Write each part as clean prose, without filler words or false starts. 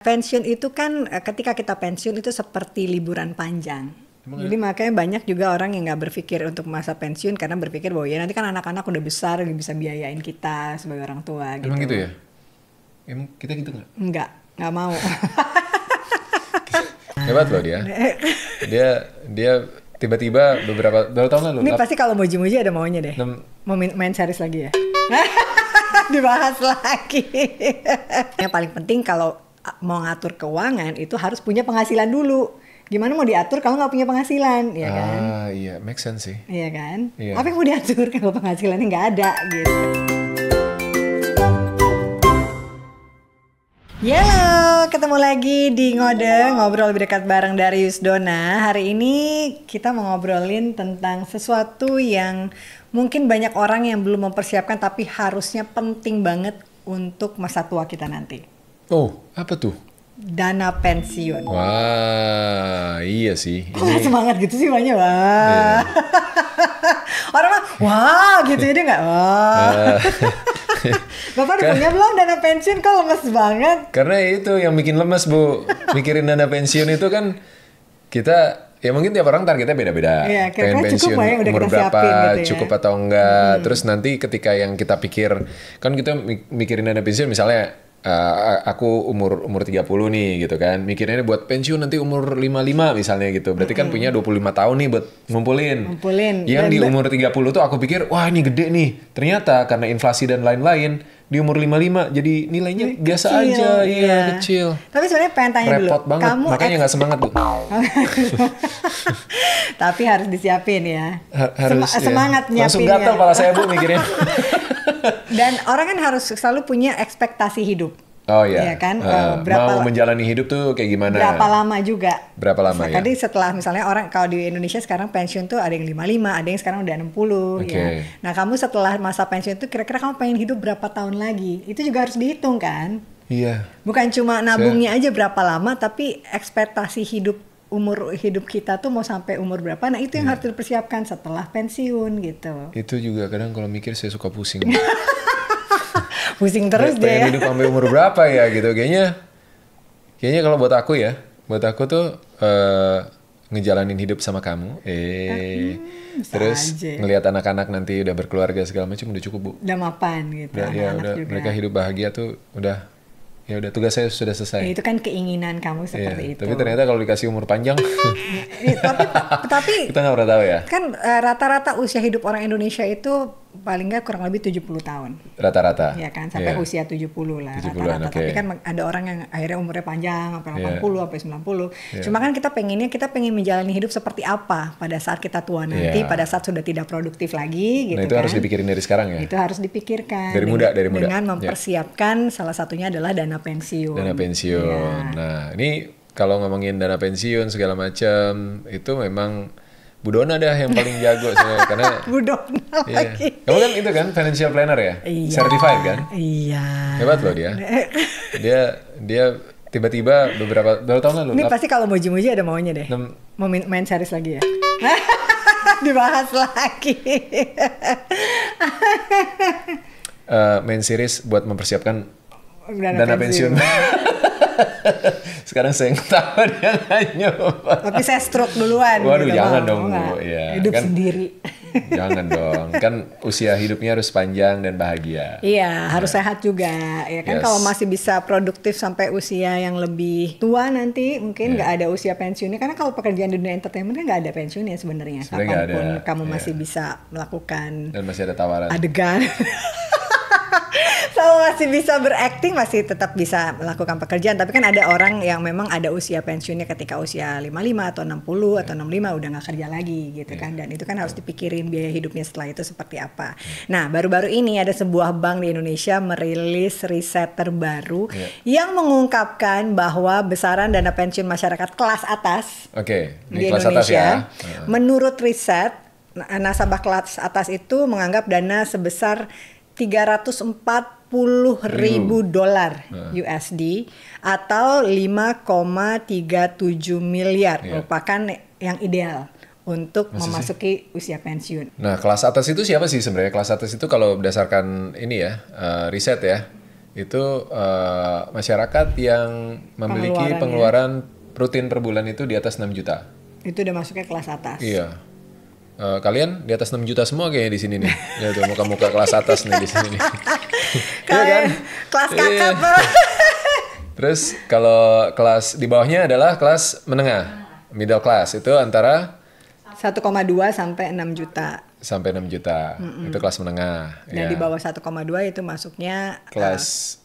Pensiun itu kan ketika kita pensiun itu seperti liburan panjang. Emang Jadi makanya banyak juga orang yang nggak berpikir untuk masa pensiun karena berpikir bahwa ya nanti kan anak-anak udah besar bisa biayain kita sebagai orang tua gitu. Emang gitu ya? Emang kita gitu nggak? Nggak mau. Hebat loh dia. Dia tiba-tiba berapa tahun lalu? Ini pasti kalau muji-muji ada maunya deh. Mau main series lagi ya? Dibahas lagi. Yang paling penting kalau mau ngatur keuangan itu harus punya penghasilan dulu. Gimana mau diatur kalau nggak punya penghasilan, ya kan? Ah iya, make sense sih. Iya kan? Iya. Apa yang mau diatur kalau penghasilannya nggak ada gitu. Halo, ketemu lagi di Ngode, ngobrol lebih dekat bareng Darius Dona. Hari ini kita mau ngobrolin tentang sesuatu yang mungkin banyak orang yang belum mempersiapkan tapi harusnya penting banget untuk masa tua kita nanti. Oh, apa tuh? Dana pensiun. Wah, iya sih. Kok gak semangat gitu sih banyak? Wah. Orang mah, wah gitu ya dia nggak? Wah. Bapak udah punya belum dana pensiun? Kok lemes banget? Karena itu yang bikin lemes, Bu. Mikirin dana pensiun itu kan kita, ya mungkin tiap orang targetnya beda-beda. Iya, pengen pensiun cukup ya, udah umur kita berapa, siapin gitu ya. cukup atau enggak. Terus nanti ketika yang kita pikir, kan kita mikirin dana pensiun misalnya, aku umur 30 nih gitu kan. Mikirnya buat pensiun nanti umur 55 misalnya gitu. Berarti kan punya 25 tahun nih buat ngumpulin. Yang di umur 30 tuh aku pikir, wah ini gede nih. Ternyata karena inflasi dan lain-lain, di umur 55 jadi nilainya biasa aja. Iya, kecil. Tapi sebenarnya pengen tanya dulu. Repot banget, makanya nggak semangat, Bu. Tapi harus disiapin ya. Harus semangat nyiapinnya. Langsung gatel kepala saya, Bu, mikirnya. Dan orang kan harus selalu punya ekspektasi hidup. Oh iya. Ya kan? Mau menjalani hidup tuh kayak gimana? Berapa lama juga? Berapa lama ya? Tadi setelah misalnya orang kalau di Indonesia sekarang pensiun tuh ada yang 55, ada yang sekarang udah 60 ya. Nah, kamu setelah masa pensiun itu kira-kira kamu pengen hidup berapa tahun lagi? Itu juga harus dihitung kan? Iya. Bukan cuma nabungnya aja berapa lama, tapi ekspektasi umur hidup kita tuh mau sampai umur berapa? Nah, itu yang harus dipersiapkan setelah pensiun gitu. Itu juga kadang kalau mikir saya suka pusing. Pusing terus deh pengen ya. hidup sampai umur berapa ya gitu. Kayaknya kalau buat aku tuh ngejalanin hidup sama kamu. Terus ngelihat anak-anak nanti udah berkeluarga segala macam udah cukup, Bu. Udah mapan gitu. Udah juga. Mereka hidup bahagia tuh udah tugas saya sudah selesai. Itu kan keinginan kamu seperti itu. Tapi ternyata kalau dikasih umur panjang, tapi kita nggak pernah tahu ya. Kan rata-rata usia hidup orang Indonesia itu paling nggak kurang lebih 70 tahun. Rata-rata. Ya kan, sampai usia 70 lah rata-rata. Okay. Tapi kan ada orang yang akhirnya umurnya panjang sampai 80 sampai 90. Cuma kan kita pengen menjalani hidup seperti apa pada saat kita tua nanti, pada saat sudah tidak produktif lagi gitu. Nah, itu harus dipikirin dari sekarang ya. Itu harus dipikirkan. Dari muda. Dengan mempersiapkan salah satunya adalah dana pensiun. Dana pensiun. Nah, ini kalau ngomongin dana pensiun segala macam, itu memang Bu Dona dah yang paling jago saya karena Bu Dona lagi. Kamu kan itu kan financial planner ya? Iya. Certified kan? Iya. Hebat loh dia. Dia tiba-tiba berapa tahun lalu. Ini pasti kalau muji-muji ada maunya deh. Mau main series lagi ya? Dibahas lagi. Main series buat mempersiapkan dana pensiun. Sekarang saya ketawa dia nggak nyoba. Tapi saya stroke duluan. Waduh, gitu, jangan dong, Bu. Ya, hidup kan, sendiri. Jangan dong. Kan usia hidupnya harus panjang dan bahagia. Iya, harus sehat juga. Ya kan kalau masih bisa produktif sampai usia yang lebih tua nanti, mungkin nggak ada usia pensiunnya. Karena kalau pekerjaan di dunia entertainment kan nggak ada pensiunnya sebenarnya. Kapanpun kamu masih bisa melakukan. Dan masih ada tawaran. Adegan. Kalau masih bisa berakting masih tetap bisa melakukan pekerjaan, tapi kan ada orang yang memang ada usia pensiunnya ketika usia 55 atau 60 atau 65 udah nggak kerja lagi gitu kan, dan itu kan harus dipikirin biaya hidupnya setelah itu seperti apa. Nah, baru-baru ini ada sebuah bank di Indonesia merilis riset terbaru yang mengungkapkan bahwa besaran dana pensiun masyarakat kelas atas di kelas Indonesia atas ya. Menurut riset, nasabah kelas atas itu menganggap dana sebesar $340.000 USD atau 5,37 miliar merupakan yang ideal untuk memasuki usia pensiun. Nah, kelas atas itu siapa sih sebenarnya? Kelas atas itu kalau berdasarkan ini ya, riset ya, itu masyarakat yang memiliki pengeluaran rutin per bulan itu di atas 6 juta. Itu udah masuknya kelas atas. Iya. Kalian di atas 6 juta semua kayaknya di sini nih. Ya tuh muka-muka kelas atas nih di sini nih. Iya kan? Kelas kakap. Terus kalau kelas di bawahnya adalah kelas menengah, middle class itu antara 1,2 sampai 6 juta. Sampai 6 juta. Itu kelas menengah. Dan di bawah 1,2 itu masuknya kelas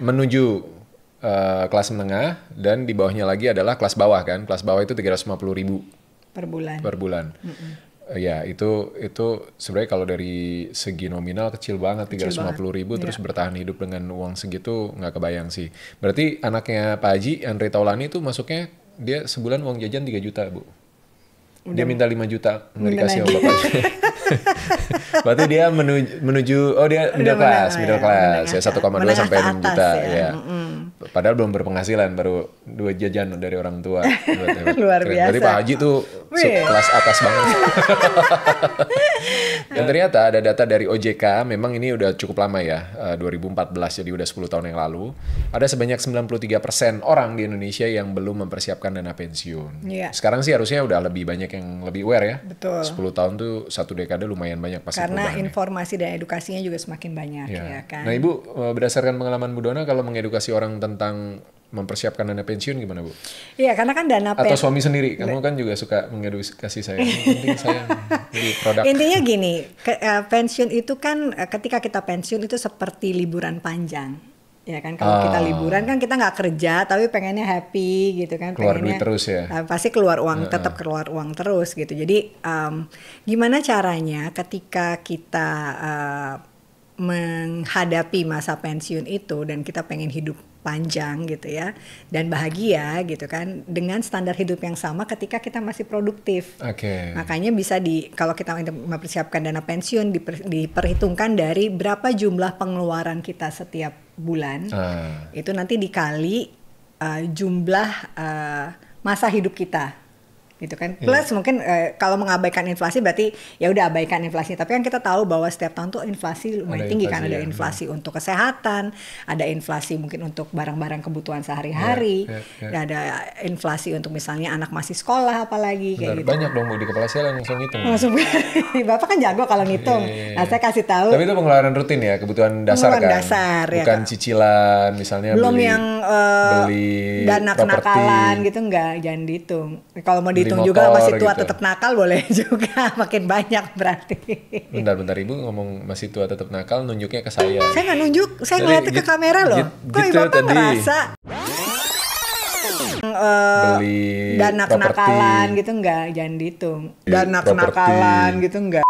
menuju kelas menengah, dan di bawahnya lagi adalah kelas bawah kan. Kelas bawah itu 350.000 per bulan. Per bulan. Ya itu sebenarnya kalau dari segi nominal kecil banget, 350.000 terus bertahan hidup dengan uang segitu nggak kebayang sih. Berarti anaknya Pak Haji, Andre Taulani itu masuknya dia sebulan uang jajan 3 juta Bu. Dia minta 5 juta nggak dikasih sama bapaknya. Berarti dia menuju dia middle class ya 1,2 sampai 6 juta ya. Padahal belum berpenghasilan, baru 2 jajan dari orang tua. Luar biasa. Berarti Pak Haji tuh kelas atas banget. Dan ternyata ada data dari OJK, memang ini udah cukup lama ya, 2014, jadi udah 10 tahun yang lalu. Ada sebanyak 93% orang di Indonesia yang belum mempersiapkan dana pensiun. Sekarang sih harusnya udah lebih banyak yang lebih aware ya. Betul. 10 tahun tuh 1 dekade lumayan banyak pasti. Karena informasi dan edukasinya juga semakin banyak ya kan. Nah Ibu, berdasarkan pengalaman Bu Dona, kalau mengedukasi orang tentang mempersiapkan dana pensiun gimana Bu? Iya, karena kan dana atau suami sendiri, kamu kan juga suka mengedukasi saya. Penting saya beli produk. Intinya gini, pensiun itu kan ketika kita pensiun itu seperti liburan panjang. Ya kan, kalau kita liburan kan kita nggak kerja tapi pengennya happy gitu kan, keluar pengennya duit terus ya, pasti keluar uang, tetap keluar uang terus gitu. Jadi gimana caranya ketika kita menghadapi masa pensiun itu dan kita pengen hidup panjang gitu ya dan bahagia gitu kan dengan standar hidup yang sama ketika kita masih produktif. Makanya bisa kalau kita mempersiapkan dana pensiun diperhitungkan dari berapa jumlah pengeluaran kita setiap bulan. Itu nanti dikali jumlah masa hidup kita. Gitu kan. Plus mungkin kalau mengabaikan inflasi berarti ya udah abaikan inflasi. Tapi kan kita tahu bahwa setiap tahun tuh inflasi lumayan tinggi kan. Ada inflasi untuk kesehatan, ada inflasi mungkin untuk barang-barang kebutuhan sehari-hari, ada inflasi untuk misalnya anak masih sekolah apalagi kayak gitu. Banyak dong Bu, di kepala saya langsung ngitung. Bapak kan jago kalau ngitung. Nah saya kasih tahu. Tapi itu pengeluaran rutin ya, kebutuhan dasar kan. Bukan ya, cicilan misalnya. Belum beli, yang beli dana kenakalan gitu enggak, jangan dihitung. Kalau mau dihitung juga masih tua gitu. Tetap nakal boleh juga, makin banyak berarti. Bentar Ibu ngomong masih tua tetap nakal, nunjuknya ke saya. Saya nggak nunjuk, saya ngeliatnya ke kamera loh. Kok gitu Bapak tadi ngerasa beli dana kenakalan gitu enggak, jangan dihitung. Dana kenakalan gitu enggak.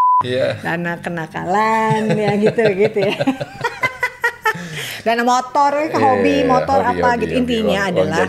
Dana kenakalan ya gitu ya. Dana motor, hobi motor apa gitu. Intinya adalah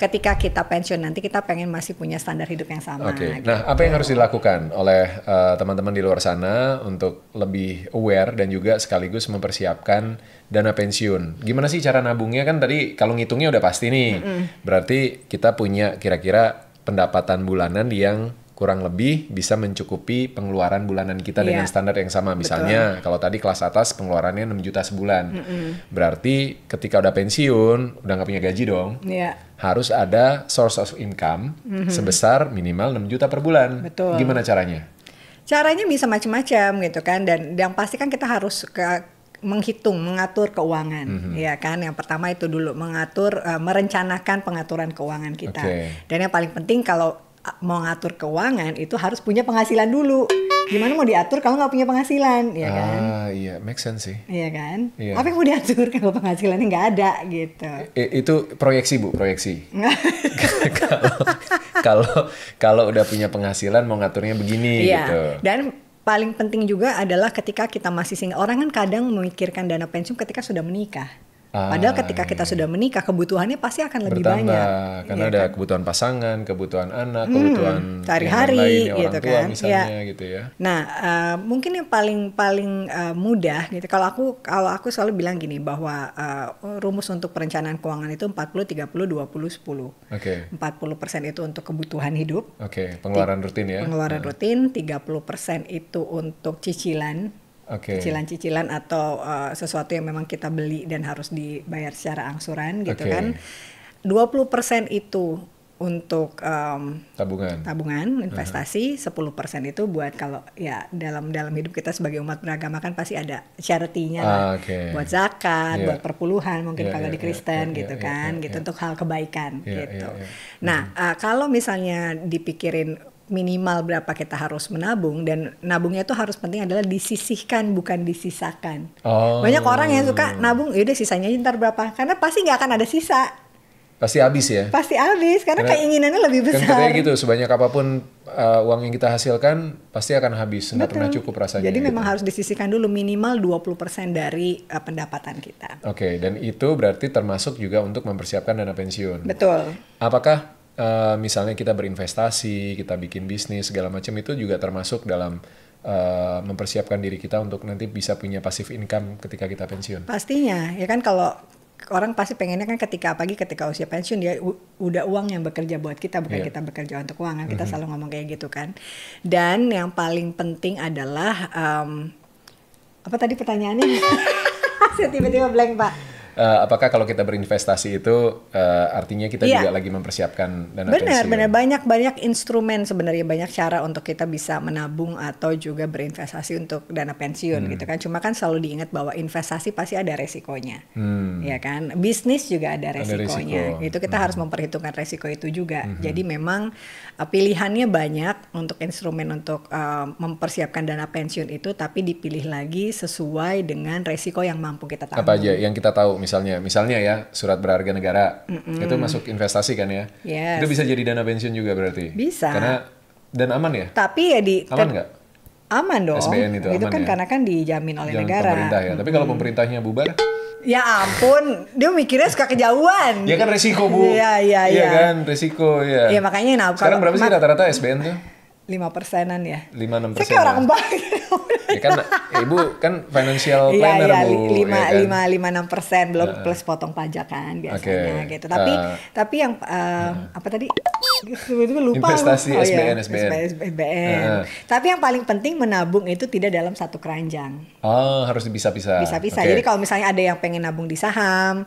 ketika kita pensiun nanti kita pengen masih punya standar hidup yang sama. Gitu. Nah, apa yang harus dilakukan oleh teman-teman di luar sana untuk lebih aware dan juga sekaligus mempersiapkan dana pensiun? Gimana sih cara nabungnya? Kan tadi kalau ngitungnya udah pasti nih. Berarti kita punya kira-kira pendapatan bulanan yang kurang lebih bisa mencukupi pengeluaran bulanan kita dengan standar yang sama. Misalnya kalau tadi kelas atas pengeluarannya 6 juta sebulan. Berarti ketika udah pensiun, udah nggak punya gaji dong. Harus ada source of income sebesar minimal 6 juta per bulan. Gimana caranya? Caranya bisa macam-macam gitu kan. Dan yang pasti kan kita harus mengatur keuangan, ya kan. Yang pertama itu dulu merencanakan pengaturan keuangan kita. Dan yang paling penting kalau mau ngatur keuangan itu harus punya penghasilan dulu. Gimana mau diatur kalau nggak punya penghasilan, ya kan? Iya, make sense sih. Iya kan? Apa yang mau diatur kalau penghasilannya nggak ada gitu? Itu proyeksi Bu, proyeksi. Kalau udah punya penghasilan mau ngaturnya begini gitu. Dan paling penting juga adalah ketika kita masih single. Orang kan kadang memikirkan dana pensiun ketika sudah menikah. Padahal ketika kita sudah menikah, kebutuhannya pasti akan lebih banyak. Karena ada kebutuhan pasangan, kebutuhan anak, kebutuhan sehari-hari gitu orang tua kan. Misalnya gitu ya. Nah, mungkin yang paling mudah gitu. Kalau aku selalu bilang gini bahwa rumus untuk perencanaan keuangan itu 40 30 20 10. 40% itu untuk kebutuhan hidup. Pengeluaran rutin ya. Pengeluaran rutin, 30% itu untuk cicilan Oke. Cicilan-cicilan atau sesuatu yang memang kita beli dan harus dibayar secara angsuran gitu Oke. kan. 20% itu untuk tabungan investasi, 10% itu buat kalau ya dalam hidup kita sebagai umat beragama kan pasti ada charity-nya lah. Oke. Buat zakat, Iya. buat perpuluhan mungkin Iya, kalau iya, di Kristen iya, gitu iya, kan, iya, gitu iya. untuk hal kebaikan Iya, gitu. iya, iya. Nah, kalau misalnya dipikirin minimal berapa kita harus menabung, dan nabungnya itu harus penting adalah disisihkan bukan disisakan. Oh. Banyak orang yang suka nabung, yaudah sisanya ntar berapa, karena pasti nggak akan ada sisa, Pasti habis ya. pasti habis karena keinginannya lebih Kan besar. katanya gitu, sebanyak apapun uang yang kita hasilkan pasti akan habis, nggak pernah cukup rasanya. Jadi gitu. memang harus disisihkan dulu minimal 20% dari pendapatan kita. Oke, dan itu berarti termasuk juga untuk mempersiapkan dana pensiun. Betul. Apakah misalnya kita berinvestasi, kita bikin bisnis segala macam itu juga termasuk dalam mempersiapkan diri kita untuk nanti bisa punya passive income ketika kita pensiun? Pastinya, ya kan, kalau orang pasti pengennya kan ketika usia pensiun dia udah uang yang bekerja buat kita, bukan kita bekerja untuk uang kan. Kita selalu ngomong kayak gitu kan. Dan yang paling penting adalah apa tadi pertanyaannya? Saya tiba-tiba blank, Pak. Apakah kalau kita berinvestasi itu artinya kita juga lagi mempersiapkan dana pensiun? Benar, banyak instrumen sebenarnya, banyak cara untuk kita bisa menabung atau juga berinvestasi untuk dana pensiun gitu kan. Cuma kan selalu diingat bahwa investasi pasti ada resikonya, ya kan. Bisnis juga ada resikonya, itu kita harus memperhitungkan resiko itu juga. Jadi memang pilihannya banyak untuk instrumen untuk mempersiapkan dana pensiun itu, tapi dipilih lagi sesuai dengan resiko yang mampu kita tanggung. Apa aja yang kita tahu? Misalnya ya, surat berharga negara itu masuk investasi kan ya? Yes. Itu bisa jadi dana pensiun juga berarti? Bisa. Karena dan aman ya? Tapi ya aman nggak? Aman dong. SBN itu aman kan ya? karena kan dijamin oleh Jangan negara. pemerintah ya. Tapi kalau pemerintahnya bubar? Ya ampun, dia mikirnya suka kejauhan. Ya kan resiko, Bu. Iya. Iya kan, resiko ya. Iya makanya Sekarang berapa sih rata-rata SBN tuh? 5%-an ya. 5-6%. Saya kayak orang bank. Ya kan, Ibu kan financial planner, Bu. 5-6% belum plus potong pajak kan biasanya gitu. Tapi yang apa tadi? Tiba-tiba lupa. Investasi SBN. Tapi yang paling penting menabung itu tidak dalam satu keranjang. Oh, harus dipisah-pisah. Bisa-bisa. Jadi kalau misalnya ada yang pengen nabung di saham,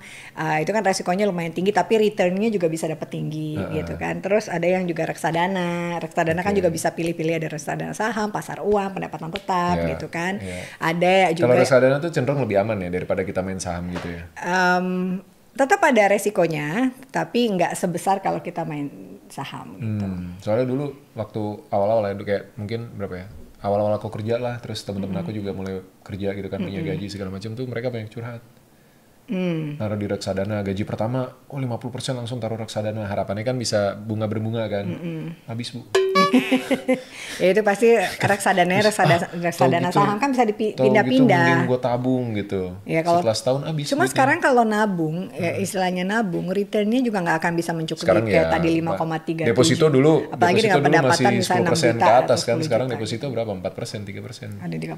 itu kan resikonya lumayan tinggi, tapi returnnya juga bisa dapat tinggi gitu kan. Terus ada yang juga reksadana. Reksadana kan juga bisa pilih-pilih, ada reksadana saham, pasar uang, pendapatan tetap gitu kan. Ada juga. Kalau reksadana tuh cenderung lebih aman ya daripada kita main saham gitu ya. Tetap ada resikonya, tapi nggak sebesar kalau kita main saham gitu. Soalnya dulu waktu awal-awal ya, kayak mungkin berapa ya? Awal-awal aku kerja lah, terus teman-teman aku juga mulai kerja gitu kan, punya gaji segala macam tuh, mereka banyak curhat. Naruh di reksadana, gaji pertama, 50% langsung taruh reksadana. Harapannya kan bisa berbunga kan. Habis, Bu. Ya itu pasti reksadana gitu, saham kan bisa dipindah-pindah. Gitu mending gue tabung gitu. Ya, setelah setahun habis. Cuma sekarang kalau nabung, ya istilahnya nabung, returnnya juga nggak akan bisa mencukupi kayak tadi 5,3. Deposito dulu, apalagi dengan pendapatan masih 10% juta ke atas kan. Sekarang juta. deposito berapa? 4%, 3%. Ada 3%,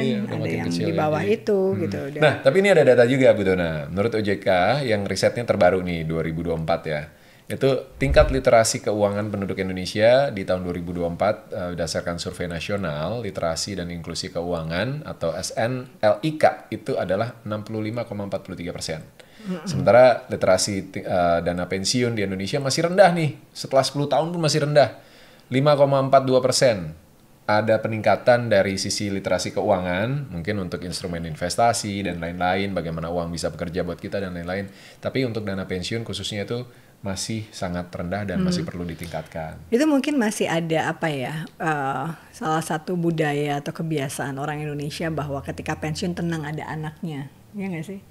Iya, ada yang kecil di bawah ya, itu gitu. Nah, tapi ini ada data juga, Bu Dona. Menurut OJK yang risetnya terbaru nih 2024 ya. Itu tingkat literasi keuangan penduduk Indonesia di tahun 2024 berdasarkan survei nasional literasi dan inklusi keuangan atau SNLIK itu adalah 65,43%. Sementara literasi dana pensiun di Indonesia masih rendah nih. Setelah 10 tahun pun masih rendah. 5,42%. Ada peningkatan dari sisi literasi keuangan, mungkin untuk instrumen investasi dan lain-lain, bagaimana uang bisa bekerja buat kita dan lain-lain. Tapi untuk dana pensiun khususnya itu masih sangat rendah dan masih perlu ditingkatkan. Itu mungkin masih ada apa ya, salah satu budaya atau kebiasaan orang Indonesia bahwa ketika pensiun tenang ada anaknya, ya nggak sih?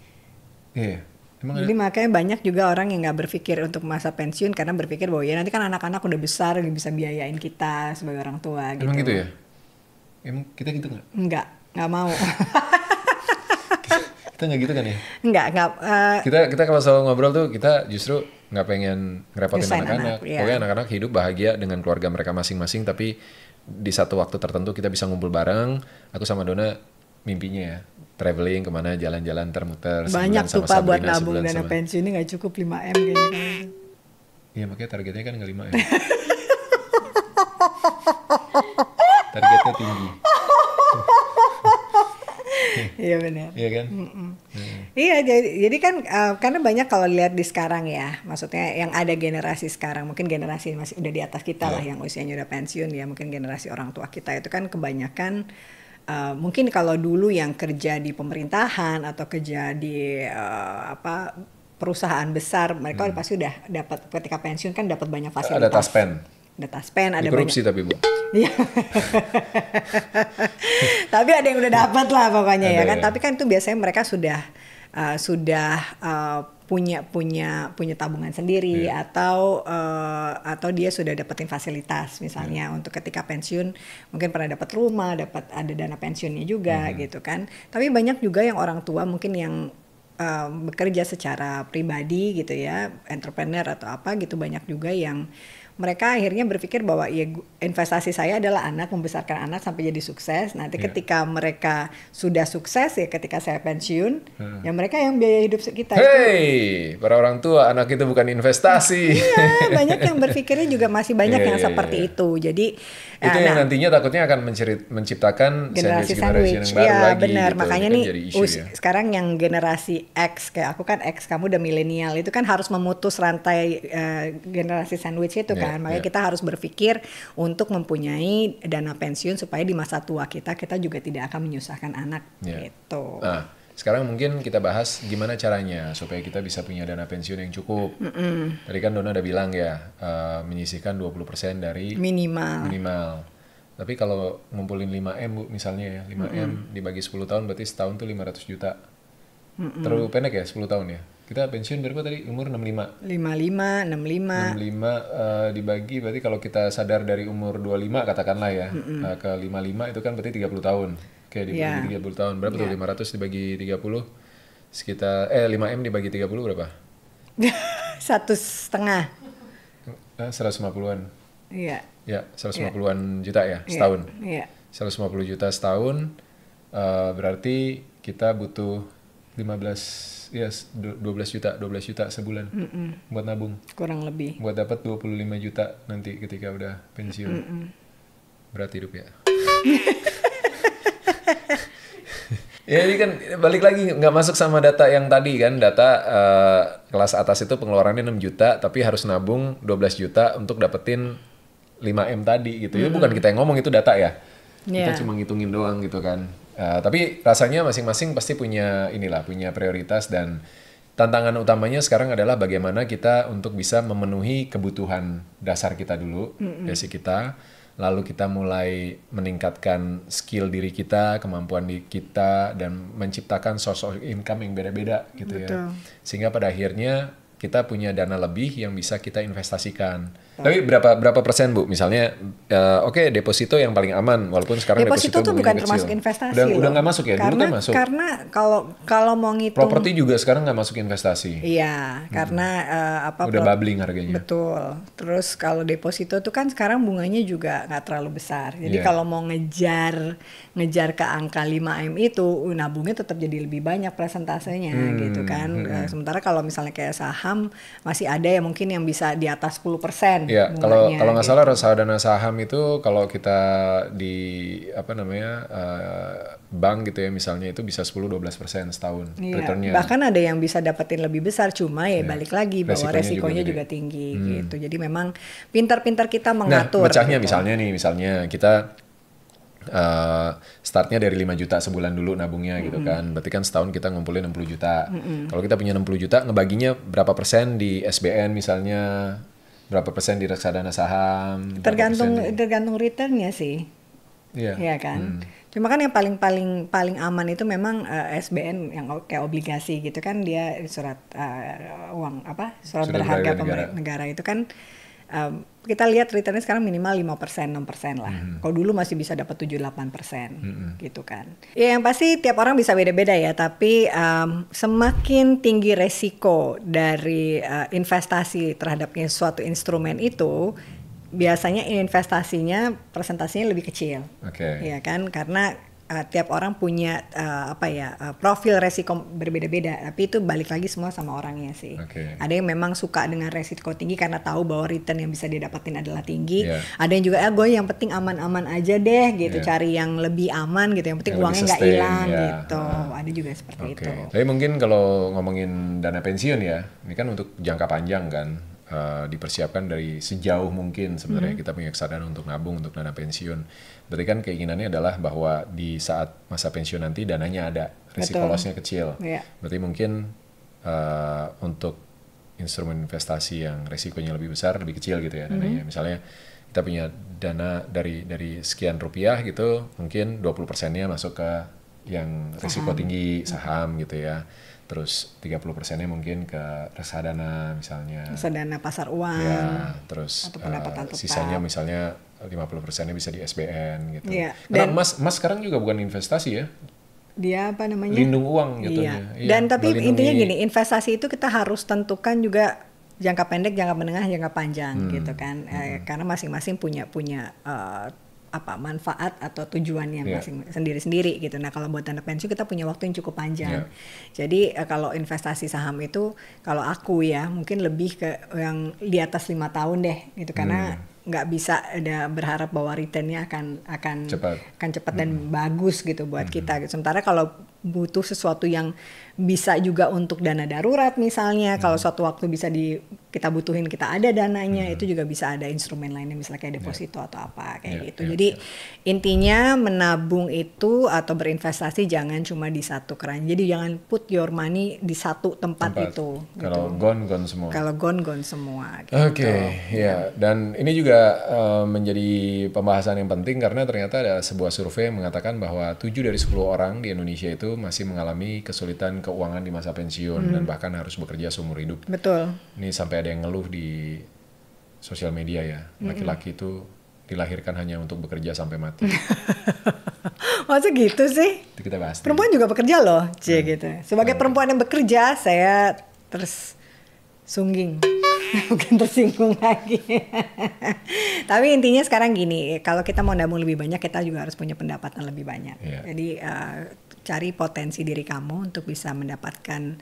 Iya. Jadi makanya banyak juga orang yang nggak berpikir untuk masa pensiun karena berpikir bahwa ya nanti kan anak-anak udah besar bisa biayain kita sebagai orang tua gitu. Emang gitu ya? Emang kita gitu nggak? Nggak mau. Kita nggak gitu kan ya? Nggak. Kita kalau selalu ngobrol tuh kita justru nggak pengen ngerepotin anak-anak. Iya. Pokoknya anak-anak hidup bahagia dengan keluarga mereka masing-masing, tapi di satu waktu tertentu kita bisa ngumpul bareng. Aku sama Dona mimpinya ya, traveling kemana, jalan-jalan, termuter. Banyak tuh Pak buat nabung dana pensiun ini nggak cukup 5M kayaknya. Iya makanya targetnya kan nggak 5M. Targetnya tinggi. Iya benar. Iya kan? Iya, jadi kan karena banyak kalau lihat di sekarang ya, maksudnya yang ada generasi sekarang, mungkin generasi masih udah di atas kita lah yang usianya udah pensiun ya, mungkin generasi orang tua kita itu kan kebanyakan mungkin kalau dulu yang kerja di pemerintahan atau kerja di perusahaan besar, mereka pasti udah dapat ketika pensiun kan dapat banyak fasilitas. Ada taspen. Ada taspen, ada korupsi banyak. tapi Bu. Iya. Tapi ada yang udah dapat lah pokoknya Ada, ya kan. ya. Tapi kan itu biasanya mereka sudah punya tabungan sendiri atau dia sudah dapetin fasilitas misalnya untuk ketika pensiun mungkin pernah dapat rumah, ada dana pensiunnya juga gitu kan. Tapi banyak juga yang orang tua mungkin yang bekerja secara pribadi gitu ya, entrepreneur atau apa gitu, banyak juga yang mereka akhirnya berpikir bahwa ya investasi saya adalah anak, membesarkan anak sampai jadi sukses. Nanti ketika mereka sudah sukses ya ketika saya pensiun, ya mereka yang biaya hidup kita. Hey, para orang tua, anak itu bukan investasi. Iya, banyak yang berpikirnya juga masih banyak yang seperti itu. Jadi itu yang nantinya takutnya akan menciptakan generasi sandwich yang baru ya, lagi. Benar, gitu. makanya kan nih sekarang sekarang yang generasi X, kayak aku kan X, kamu udah milenial, itu kan harus memutus rantai generasi sandwich itu kan. Makanya kita harus berpikir untuk mempunyai dana pensiun supaya di masa tua kita juga tidak akan menyusahkan anak gitu. Nah, sekarang mungkin kita bahas gimana caranya supaya kita bisa punya dana pensiun yang cukup. Tadi kan Donna udah bilang ya, menyisihkan 20% dari minimal. Tapi kalau ngumpulin 5M Bu misalnya ya, 5M dibagi 10 tahun berarti setahun tuh 500 juta. Terlalu pendek ya 10 tahun ya? Kita pensiun berapa tadi? Umur 65? 65 dibagi berarti kalau kita sadar dari umur 25 katakanlah ya, ke 55 itu kan berarti 30 tahun. Oke, dibagi 30 tahun. Berapa tuh 500 dibagi 30? Sekitar 5M dibagi 30 berapa? 1,5. 150-an. Iya. Ya, 150-an juta ya setahun. Iya. 150 juta setahun, berarti kita butuh 12 juta sebulan buat nabung. Kurang lebih. Buat dapat 25 juta nanti ketika udah pensiun. Berat hidup ya. Ya ini kan balik lagi nggak masuk sama data yang tadi kan, data kelas atas itu pengeluarannya 6 juta tapi harus nabung 12 juta untuk dapetin 5M tadi gitu. Ya bukan kita yang ngomong, itu data ya. Kita cuma ngitungin doang gitu kan. Tapi rasanya masing-masing pasti punya prioritas, dan tantangan utamanya sekarang adalah bagaimana kita untuk bisa memenuhi kebutuhan dasar kita dulu, basic kita. Lalu kita mulai meningkatkan skill diri kita, kemampuan kita, dan menciptakan source of income yang beda-beda gitu. Betul. Ya. Sehingga pada akhirnya kita punya dana lebih yang bisa kita investasikan. Tapi berapa persen Bu? Misalnya, oke, deposito yang paling aman, walaupun sekarang deposito tuh bukan kecil. termasuk investasi Udah nggak masuk ya? Dulu kan masuk. Karena kalau mau ngitung properti juga sekarang nggak masuk investasi. Iya, karena udah bubbling harganya. Betul. Terus kalau deposito tuh kan sekarang bunganya juga nggak terlalu besar. Jadi kalau mau ngejar ke angka 5M itu, nabungnya tetap jadi lebih banyak persentasenya gitu kan. Sementara kalau misalnya kayak saham masih ada ya mungkin yang bisa di atas 10%. Iya, kalau nggak salah reksadana saham itu kalau kita di bank gitu ya misalnya, itu bisa 10-12% setahun returnnya. Bahkan ada yang bisa dapetin lebih besar, cuma balik lagi bahwa resikonya juga tinggi gitu. Jadi memang pintar-pintar kita mengatur. Nah, pecahnya gitu. misalnya kita startnya dari 5 juta sebulan dulu nabungnya gitu kan. Berarti kan setahun kita ngumpulin 60 juta. Kalau kita punya 60 juta, ngebaginya berapa persen di SBN misalnya, berapa persen di reksadana saham? Tergantung returnnya sih. Iya kan. Cuma kan yang paling aman itu memang SBN yang kayak obligasi gitu kan, dia surat surat berharga negara itu kan. Kita lihat returnnya sekarang minimal 5%, 6% lah. Kalau dulu masih bisa dapat 7-8% gitu kan. Ya yang pasti tiap orang bisa beda-beda ya, tapi semakin tinggi resiko dari investasi terhadapnya suatu instrumen itu, biasanya investasinya presentasinya lebih kecil. Okay. Ya kan, karena tiap orang punya profil resiko berbeda-beda, tapi itu balik lagi semua sama orangnya sih. Ada yang memang suka dengan resiko tinggi karena tahu bahwa return yang bisa dia dapatin adalah tinggi. Ada yang juga gue yang penting aman-aman aja deh gitu, cari yang lebih aman gitu, yang penting uangnya nggak hilang gitu. Ada juga seperti itu. Tapi mungkin kalau ngomongin dana pensiun ya, ini kan untuk jangka panjang kan. Dipersiapkan dari sejauh mungkin sebenarnya kita punya kesadaran untuk nabung untuk dana pensiun. Berarti kan keinginannya adalah bahwa di saat masa pensiun nanti dananya ada, risiko lossnya kecil. Berarti mungkin untuk instrumen investasi yang risikonya lebih besar, lebih kecil gitu ya dananya. Misalnya kita punya dana dari sekian rupiah gitu, mungkin 20%-nya masuk ke yang risiko tinggi, saham gitu ya. Terus 30%-nya mungkin ke reksadana misalnya. Reksadana pasar uang. Ya, terus sisanya misalnya 50%-nya bisa di SBN gitu. Karena emas sekarang juga bukan investasi ya. Dia apa namanya? Lindung uang gitu ya. Dan tapi intinya gini, investasi itu kita harus tentukan juga jangka pendek, jangka menengah, jangka panjang gitu kan. Karena masing-masing punya manfaat atau tujuannya masing sendiri-sendiri gitu. Nah kalau buat dana pensiun kita punya waktu yang cukup panjang. Jadi kalau investasi saham itu kalau aku ya mungkin lebih ke yang di atas 5 tahun deh gitu, karena nggak bisa ada berharap bahwa returnnya akan cepat dan bagus gitu buat kita gitu. Sementara kalau butuh sesuatu yang bisa juga untuk dana darurat misalnya, kalau suatu waktu bisa kita butuhin, kita ada dananya, itu juga bisa ada instrumen lainnya misalnya kayak deposito atau apa kayak gitu. Jadi intinya menabung itu atau berinvestasi jangan cuma di satu keran. Jadi jangan put your money di satu tempat. Itu. Kalau gone semua. Kalau gone semua. Gitu. Ya. Dan ini juga menjadi pembahasan yang penting karena ternyata ada sebuah survei yang mengatakan bahwa 7 dari 10 orang di Indonesia itu masih mengalami kesulitan keuangan di masa pensiun dan bahkan harus bekerja seumur hidup. Betul. Ini sampai ada yang ngeluh di sosial media ya, laki-laki itu dilahirkan hanya untuk bekerja sampai mati. Masa gitu sih? Itu kita bahas. Perempuan juga bekerja loh, gitu. Sebagai perempuan yang bekerja, saya tersungging. Bukan tersinggung lagi. Tapi intinya sekarang gini, kalau kita mau nabung lebih banyak, kita juga harus punya pendapatan lebih banyak. Jadi cari potensi diri kamu untuk bisa mendapatkan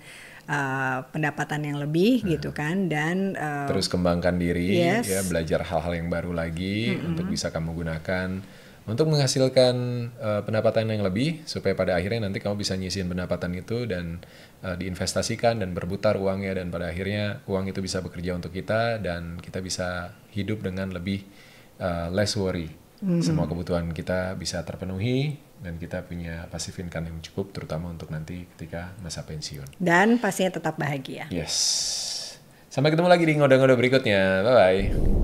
pendapatan yang lebih gitu kan, dan terus kembangkan diri, ya belajar hal-hal yang baru lagi untuk bisa kamu gunakan untuk menghasilkan pendapatan yang lebih, supaya pada akhirnya nanti kamu bisa nyisihin pendapatan itu dan diinvestasikan dan berputar uangnya, dan pada akhirnya uang itu bisa bekerja untuk kita dan kita bisa hidup dengan lebih less worry. Semua kebutuhan kita bisa terpenuhi dan kita punya passive income yang cukup, terutama untuk nanti ketika masa pensiun. Dan pastinya tetap bahagia. Yes. Sampai ketemu lagi di ngode-ngode berikutnya. Bye-bye.